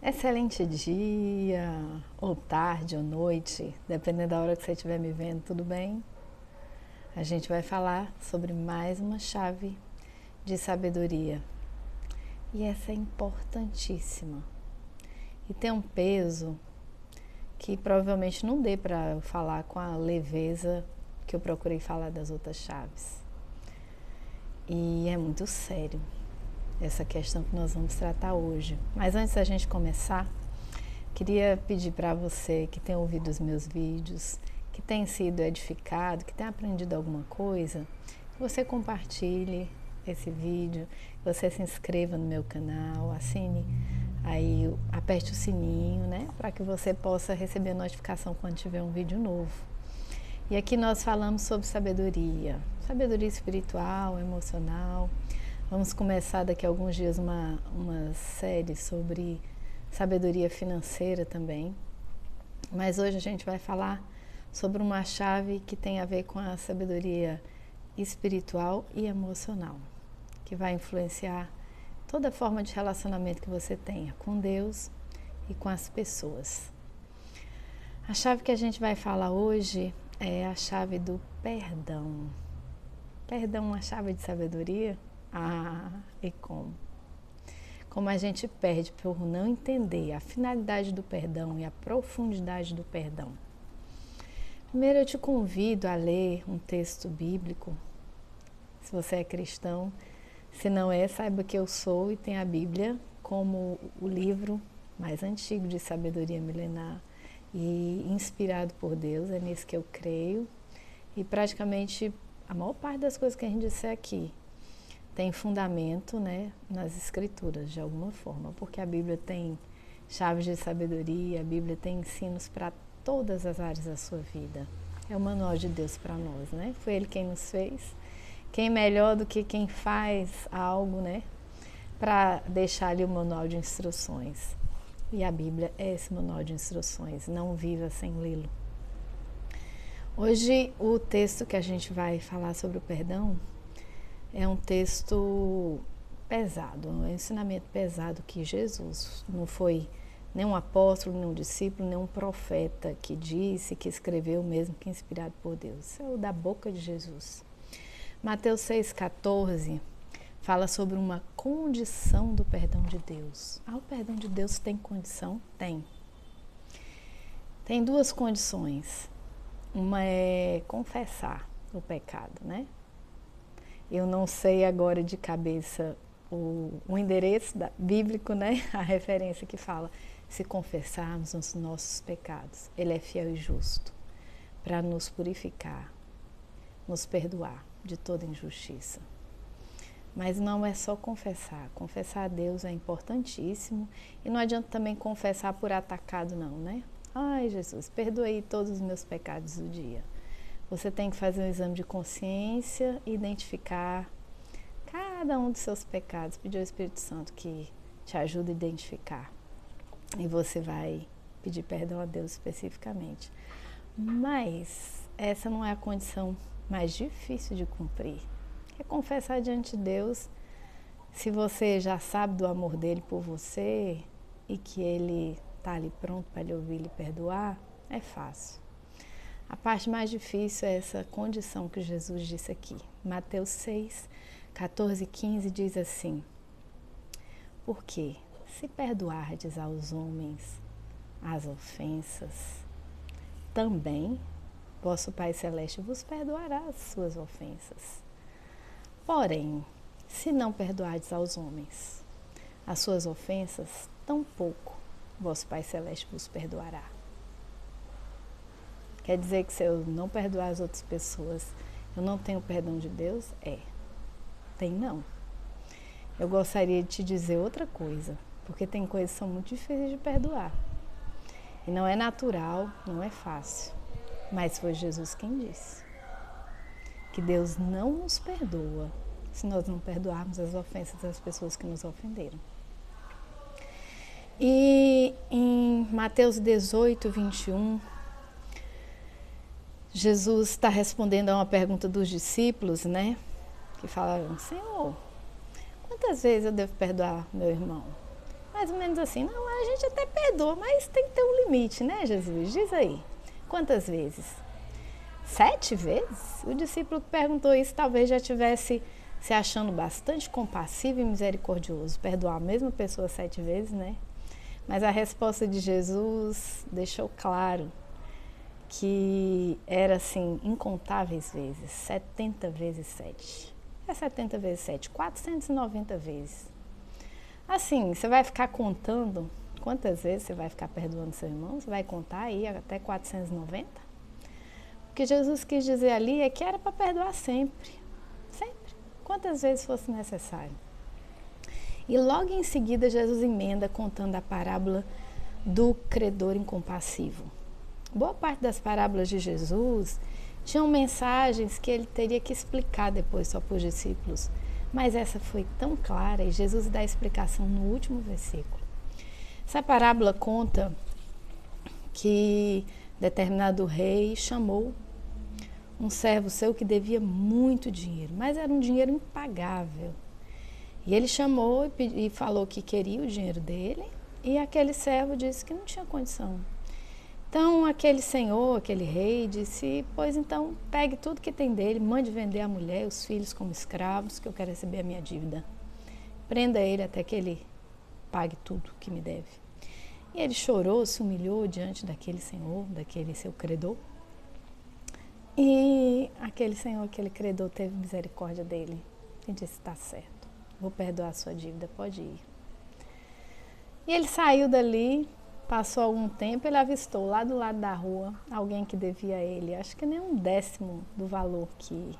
Excelente dia, ou tarde, ou noite, dependendo da hora que você estiver me vendo, tudo bem? A gente vai falar sobre mais uma chave de sabedoria. E essa é importantíssima. E tem um peso que provavelmente não dê para eu falar com a leveza que eu procurei falar das outras chaves. E é muito sério essa questão que nós vamos tratar hoje. Mas antes da gente começar, queria pedir para você que tem ouvido os meus vídeos, que tem sido edificado, que tem aprendido alguma coisa, que você compartilhe esse vídeo, que você se inscreva no meu canal, assine aí, aperte o sininho, né, para que você possa receber a notificação quando tiver um vídeo novo. E aqui nós falamos sobre sabedoria espiritual, emocional. Vamos começar daqui a alguns dias uma série sobre sabedoria financeira também. Mas hoje a gente vai falar sobre uma chave que tem a ver com a sabedoria espiritual e emocional, que vai influenciar toda forma de relacionamento que você tenha com Deus e com as pessoas. A chave que a gente vai falar hoje é a chave do perdão. Perdão, uma chave de sabedoria? E como? Como a gente perde por não entender a finalidade do perdão e a profundidade do perdão. Primeiro eu te convido a ler um texto bíblico, se você é cristão. Se não é, saiba que eu sou e tenho a Bíblia como o livro mais antigo de sabedoria milenar e inspirado por Deus, é nisso que eu creio. E praticamente a maior parte das coisas que a gente disser aqui tem fundamento, né, nas escrituras, de alguma forma, porque a Bíblia tem chaves de sabedoria, a Bíblia tem ensinos para todas as áreas da sua vida. É o manual de Deus para nós, né? Foi Ele quem nos fez. Quem melhor do que quem faz algo, né, para deixar ali o manual de instruções. E a Bíblia é esse manual de instruções, não viva sem lê-lo. Hoje o texto que a gente vai falar sobre o perdão é um texto pesado, um ensinamento pesado que Jesus não foi nem um apóstolo, nem um discípulo, nem um profeta que disse, que escreveu mesmo, que inspirado por Deus. É o da boca de Jesus. Mateus 6,14 fala sobre uma condição do perdão de Deus. O perdão de Deus tem condição? Tem. Tem duas condições. Uma é confessar o pecado, né? Eu não sei agora de cabeça o endereço bíblico, né? A referência que fala, se confessarmos os nossos pecados, Ele é fiel e justo para nos purificar, nos perdoar de toda injustiça. Mas não é só confessar. Confessar a Deus é importantíssimo e não adianta também confessar por atacado não, né? Ai, Jesus, perdoei todos os meus pecados do dia. Você tem que fazer um exame de consciência e identificar cada um dos seus pecados. Pedir ao Espírito Santo que te ajude a identificar. E você vai pedir perdão a Deus especificamente. Mas essa não é a condição mais difícil de cumprir. É confessar diante de Deus, se você já sabe do amor dele por você e que ele está ali pronto para lhe ouvir e lhe perdoar, é fácil. A parte mais difícil é essa condição que Jesus disse aqui. Mateus 6, 14 e 15 diz assim: porque se perdoardes aos homens as ofensas, também vosso Pai Celeste vos perdoará as suas ofensas. Porém, se não perdoardes aos homens as suas ofensas, tampouco vosso Pai Celeste vos perdoará. Quer dizer que se eu não perdoar as outras pessoas, eu não tenho perdão de Deus? Tem não. Eu gostaria de te dizer outra coisa, porque tem coisas que são muito difíceis de perdoar. E não é natural, não é fácil. Mas foi Jesus quem disse que Deus não nos perdoa se nós não perdoarmos as ofensas das pessoas que nos ofenderam. E em Mateus 18, 21, Jesus está respondendo a uma pergunta dos discípulos, né? Que falaram, Senhor, quantas vezes eu devo perdoar meu irmão? Mais ou menos assim, não, a gente até perdoa, mas tem que ter um limite, né, Jesus? Diz aí, quantas vezes? 7 vezes? O discípulo que perguntou isso talvez já tivesse se achando bastante compassivo e misericordioso. Perdoar a mesma pessoa 7 vezes, né? Mas a resposta de Jesus deixou claro que era assim, incontáveis vezes, 70 vezes 7. É 70 vezes 7, 490 vezes. Assim, você vai ficar contando quantas vezes você vai ficar perdoando seu irmão? Você vai contar aí até 490? O que Jesus quis dizer ali é que era para perdoar sempre, sempre, quantas vezes fosse necessário. E logo em seguida Jesus emenda contando a parábola do credor incompassivo. Boa parte das parábolas de Jesus tinham mensagens que ele teria que explicar depois só para os discípulos, mas essa foi tão clara e Jesus dá a explicação no último versículo. Essa parábola conta que determinado rei chamou um servo seu que devia muito dinheiro, mas era um dinheiro impagável. E ele chamou e falou que queria o dinheiro dele, e aquele servo disse que não tinha condição. Então aquele senhor, aquele rei, disse: pois então pegue tudo que tem dele, mande vender a mulher e os filhos como escravos, que eu quero receber a minha dívida. Prenda ele até que ele pague tudo que me deve. E ele chorou, se humilhou diante daquele senhor, daquele seu credor. E aquele senhor, aquele credor, teve misericórdia dele e disse: tá certo, vou perdoar a sua dívida, pode ir. E ele saiu dali, passou algum tempo, ele avistou lá do lado da rua alguém que devia a ele, acho que nem 1/10 do valor que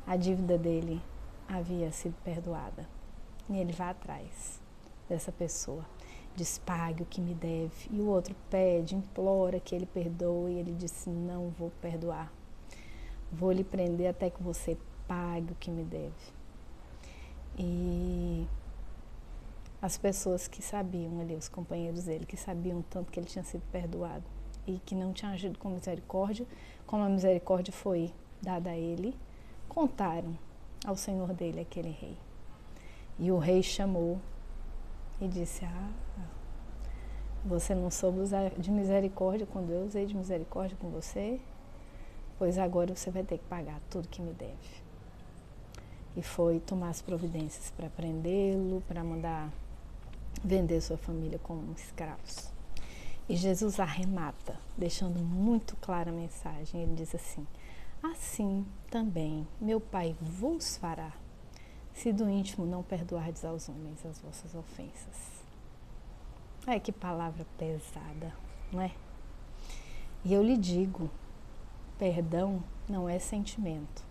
a dívida dele havia sido perdoada. E ele vai atrás dessa pessoa, diz: pague o que me deve. E o outro pede, implora que ele perdoe, e ele disse: não vou perdoar. Vou lhe prender até que você pague o que me deve. E as pessoas que sabiam ali, os companheiros dele, que sabiam tanto que ele tinha sido perdoado e que não tinha agido com misericórdia, como a misericórdia foi dada a ele, contaram ao senhor dele, aquele rei. E o rei chamou e disse: você não soube usar de misericórdia quando eu usei de misericórdia com você? Pois agora você vai ter que pagar tudo que me deve. E foi tomar as providências para prendê-lo, para mandar vender sua família como escravos. E Jesus arremata, deixando muito clara a mensagem. Ele diz assim: assim também meu Pai vos fará, se do íntimo não perdoardes aos homens as vossas ofensas. Ai, que palavra pesada, não é? E eu lhe digo, perdão não é sentimento.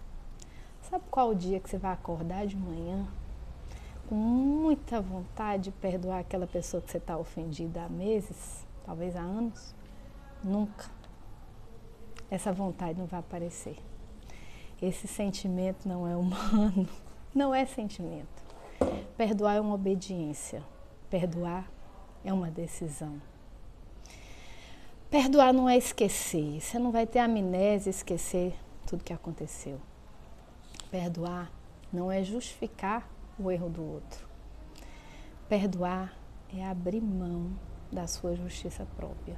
Sabe qual o dia que você vai acordar de manhã com muita vontade de perdoar aquela pessoa que você está ofendida há meses, talvez há anos? Nunca. Essa vontade não vai aparecer. Esse sentimento não é humano, não é sentimento. Perdoar é uma obediência. Perdoar é uma decisão. Perdoar não é esquecer. Você não vai ter amnésia e esquecer tudo que aconteceu. Perdoar não é justificar o erro do outro. Perdoar é abrir mão da sua justiça própria.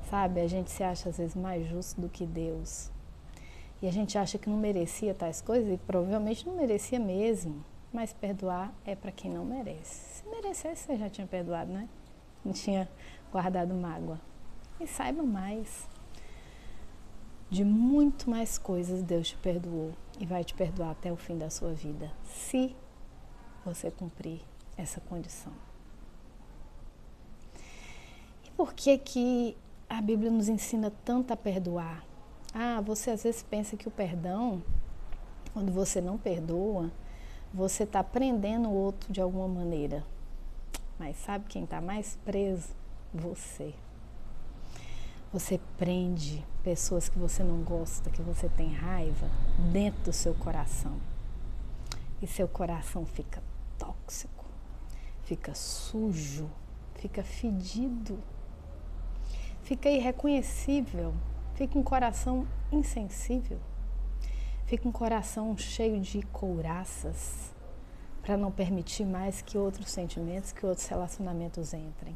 Sabe, a gente se acha às vezes mais justo do que Deus. E a gente acha que não merecia tais coisas, e provavelmente não merecia mesmo. Mas perdoar é para quem não merece. Se merecesse, você já tinha perdoado, né? Não tinha guardado mágoa. E saiba mais. De muito mais coisas Deus te perdoou e vai te perdoar até o fim da sua vida, se você cumprir essa condição. E por que a Bíblia nos ensina tanto a perdoar? Você às vezes pensa que o perdão, quando você não perdoa, você está prendendo o outro de alguma maneira. Mas sabe quem está mais preso? Você. Você prende pessoas que você não gosta, que você tem raiva, dentro do seu coração. E seu coração fica tóxico, fica sujo, fica fedido, fica irreconhecível, fica um coração insensível, fica um coração cheio de couraças para não permitir mais que outros sentimentos, que outros relacionamentos entrem.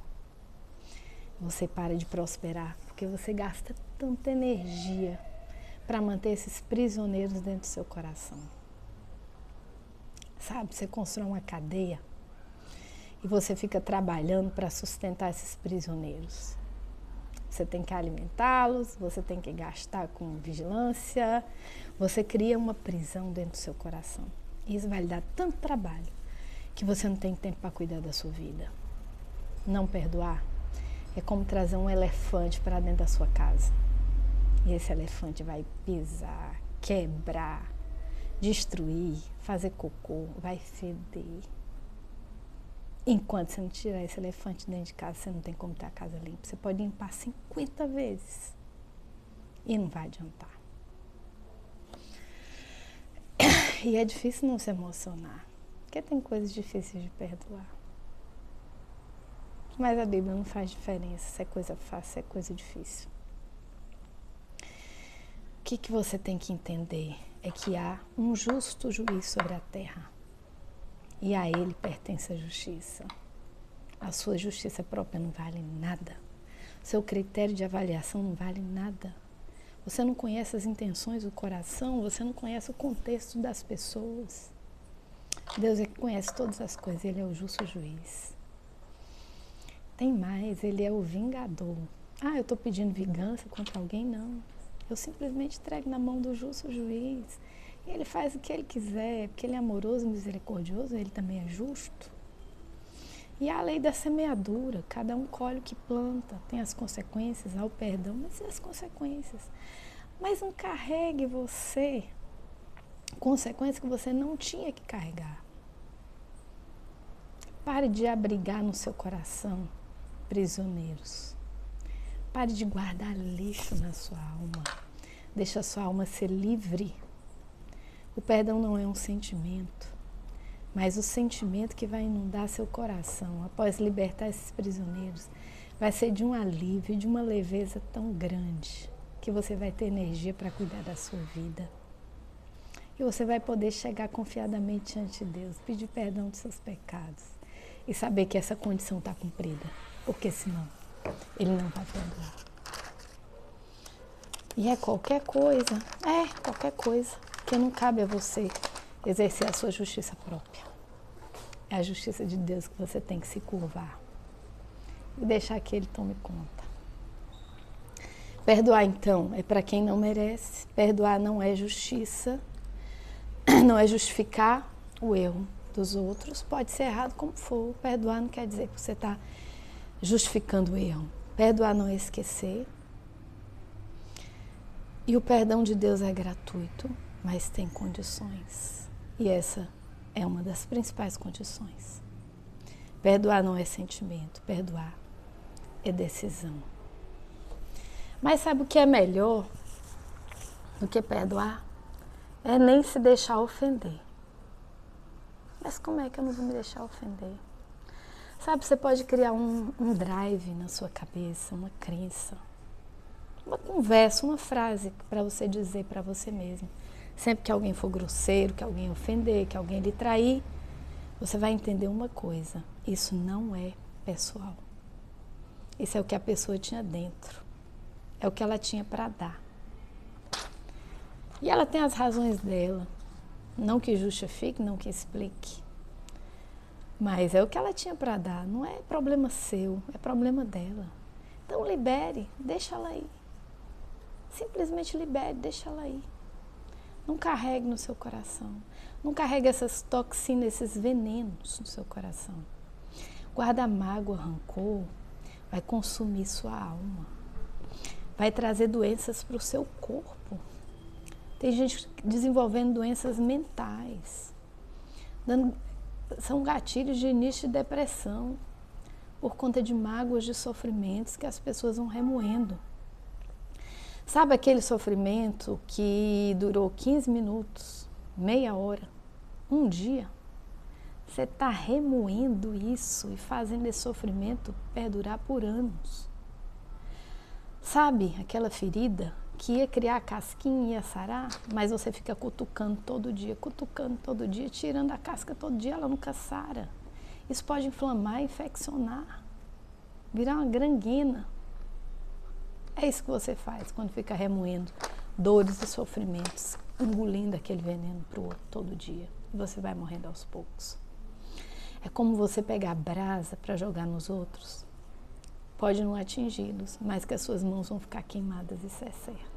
Você para de prosperar, porque você gasta tanta energia para manter esses prisioneiros dentro do seu coração. Sabe, você constrói uma cadeia e você fica trabalhando para sustentar esses prisioneiros. Você tem que alimentá-los, você tem que gastar com vigilância, você cria uma prisão dentro do seu coração. E isso vai lhe dar tanto trabalho que você não tem tempo para cuidar da sua vida. Não perdoar é como trazer um elefante para dentro da sua casa. E esse elefante vai pisar, quebrar, destruir, fazer cocô, vai feder. Enquanto você não tirar esse elefante dentro de casa, você não tem como ter a casa limpa. Você pode limpar 50 vezes e não vai adiantar. E é difícil não se emocionar, porque tem coisas difíceis de perdoar. Mas a Bíblia não faz diferença se é coisa fácil, se é coisa difícil. O que você tem que entender é que há um justo juiz sobre a terra. E a ele pertence a justiça. A sua justiça própria não vale nada. Seu critério de avaliação não vale nada. Você não conhece as intenções do coração, você não conhece o contexto das pessoas. Deus é que conhece todas as coisas, Ele é o justo juiz. Tem mais, Ele é o vingador. Eu estou pedindo vingança contra alguém? Não. Eu simplesmente entrego na mão do justo juiz. E Ele faz o que Ele quiser, porque Ele é amoroso e misericordioso, Ele também é justo. E a lei da semeadura, cada um colhe o que planta, tem as consequências, há o perdão, mas e as consequências? Mas não carregue você consequências que você não tinha que carregar. Pare de abrigar no seu coração prisioneiros. Pare de guardar lixo na sua alma. Deixa a sua alma ser livre. O perdão não é um sentimento, mas o sentimento que vai inundar seu coração após libertar esses prisioneiros vai ser de um alívio, de uma leveza tão grande que você vai ter energia para cuidar da sua vida. E você vai poder chegar confiadamente ante Deus, pedir perdão dos seus pecados e saber que essa condição está cumprida, porque senão Ele não vai perdoar. E é qualquer coisa, que não cabe a você exercer a sua justiça própria. É a justiça de Deus que você tem que se curvar e deixar que Ele tome conta. Perdoar, então, é para quem não merece. Perdoar não é justiça, não é justificar o erro dos outros. Pode ser errado como for. Perdoar não quer dizer que você está justificando o erro. Perdoar não é esquecer. E o perdão de Deus é gratuito, mas tem condições. E essa é uma das principais condições. Perdoar não é sentimento, perdoar é decisão. Mas sabe o que é melhor do que perdoar? É nem se deixar ofender. Mas como é que eu não vou me deixar ofender? Sabe, você pode criar um drive na sua cabeça, uma crença, uma conversa, uma frase para você dizer para você mesmo. Sempre que alguém for grosseiro, que alguém ofender, que alguém lhe trair, você vai entender uma coisa: isso não é pessoal. Isso é o que a pessoa tinha dentro. É o que ela tinha para dar. E ela tem as razões dela. Não que justifique, não que explique. Mas é o que ela tinha para dar. Não é problema seu, é problema dela. Então libere, deixa ela ir. Simplesmente libere, deixa ela ir. Não carregue no seu coração. Não carregue essas toxinas, esses venenos no seu coração. Guarda mágoa, rancor, vai consumir sua alma. Vai trazer doenças para o seu corpo. Tem gente desenvolvendo doenças mentais. São gatilhos de início de depressão por conta de mágoas, de sofrimentos que as pessoas vão remoendo. Sabe aquele sofrimento que durou 15 minutos, meia hora, um dia? Você está remoendo isso e fazendo esse sofrimento perdurar por anos. Sabe aquela ferida que ia criar a casquinha e ia sarar, mas você fica cutucando todo dia, tirando a casca todo dia, ela nunca sara. Isso pode inflamar, infeccionar, virar uma gangrena. É isso que você faz quando fica remoendo dores e sofrimentos, engolindo aquele veneno para o outro todo dia. E você vai morrendo aos poucos. É como você pegar brasa para jogar nos outros. Pode não atingi-los, mas que as suas mãos vão ficar queimadas, isso é certo.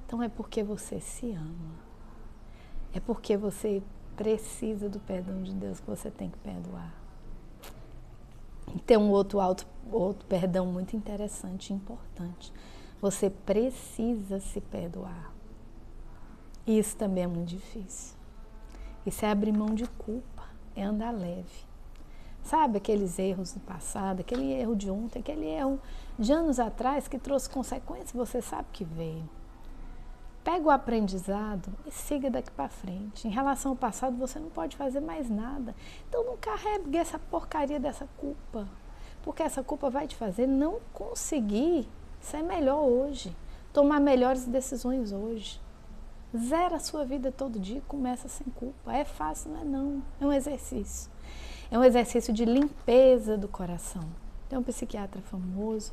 Então é porque você se ama. É porque você precisa do perdão de Deus que você tem que perdoar. Tem um outro perdão muito interessante e importante. Você precisa se perdoar. Isso também é muito difícil. Isso é abrir mão de culpa, é andar leve. Sabe aqueles erros do passado, aquele erro de ontem, aquele erro de anos atrás que trouxe consequências, você sabe que veio. Pega o aprendizado e siga daqui para frente. Em relação ao passado, você não pode fazer mais nada. Então não carregue essa porcaria dessa culpa, porque essa culpa vai te fazer não conseguir ser melhor hoje, tomar melhores decisões hoje. Zera a sua vida todo dia e começa sem culpa. É fácil, não é não. É um exercício. É um exercício de limpeza do coração. Tem um psiquiatra famoso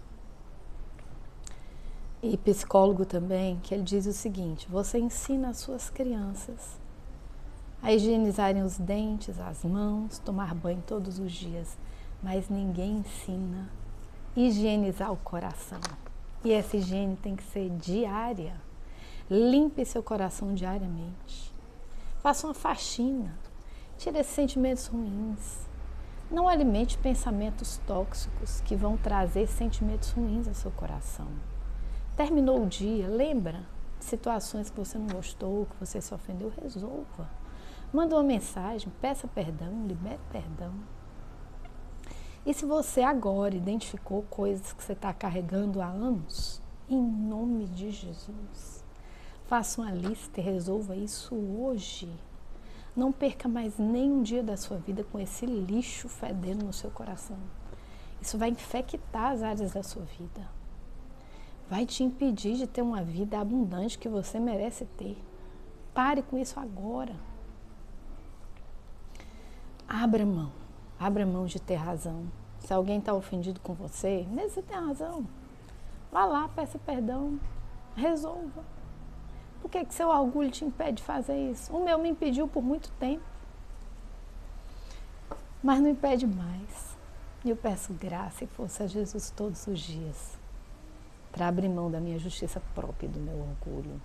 e psicólogo também, que ele diz o seguinte: você ensina as suas crianças a higienizarem os dentes, as mãos, tomar banho todos os dias, mas ninguém ensina a higienizar o coração. E essa higiene tem que ser diária. Limpe seu coração diariamente. Faça uma faxina. Tire esses sentimentos ruins. Não alimente pensamentos tóxicos que vão trazer sentimentos ruins ao seu coração. Terminou o dia, lembra de situações que você não gostou, que você se ofendeu, resolva. Manda uma mensagem, peça perdão, libere perdão. E se você agora identificou coisas que você está carregando há anos, em nome de Jesus, faça uma lista e resolva isso hoje. Não perca mais nenhum dia da sua vida com esse lixo fedendo no seu coração. Isso vai infectar as áreas da sua vida. Vai te impedir de ter uma vida abundante que você merece ter. Pare com isso agora. Abra mão de ter razão. Se alguém está ofendido com você, mesmo você tem razão. Vá lá, peça perdão, resolva. Por que seu orgulho te impede de fazer isso? O meu me impediu por muito tempo. Mas não impede mais. E eu peço graça e força a Jesus todos os dias para abrir mão da minha justiça própria e do meu orgulho.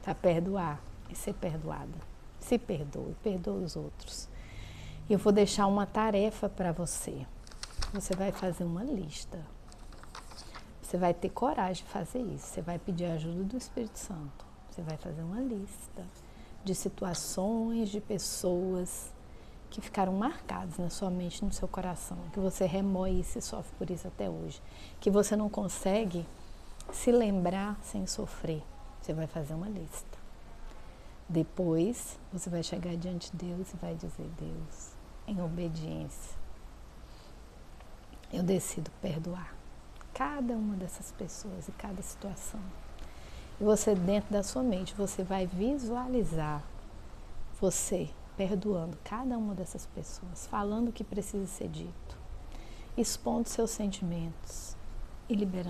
Para perdoar e ser perdoada. Se perdoe, perdoe os outros. E eu vou deixar uma tarefa para você. Você vai fazer uma lista. Você vai ter coragem de fazer isso. Você vai pedir a ajuda do Espírito Santo. Você vai fazer uma lista de situações, de pessoas que ficaram marcadas na sua mente, no seu coração, que você remoe isso e sofre por isso até hoje, que você não consegue se lembrar sem sofrer. Você vai fazer uma lista. Depois, você vai chegar diante de Deus e vai dizer: Deus, em obediência, eu decido perdoar cada uma dessas pessoas e cada situação. E você, dentro da sua mente, você vai visualizar você perdoando cada uma dessas pessoas, falando o que precisa ser dito, expondo seus sentimentos e liberando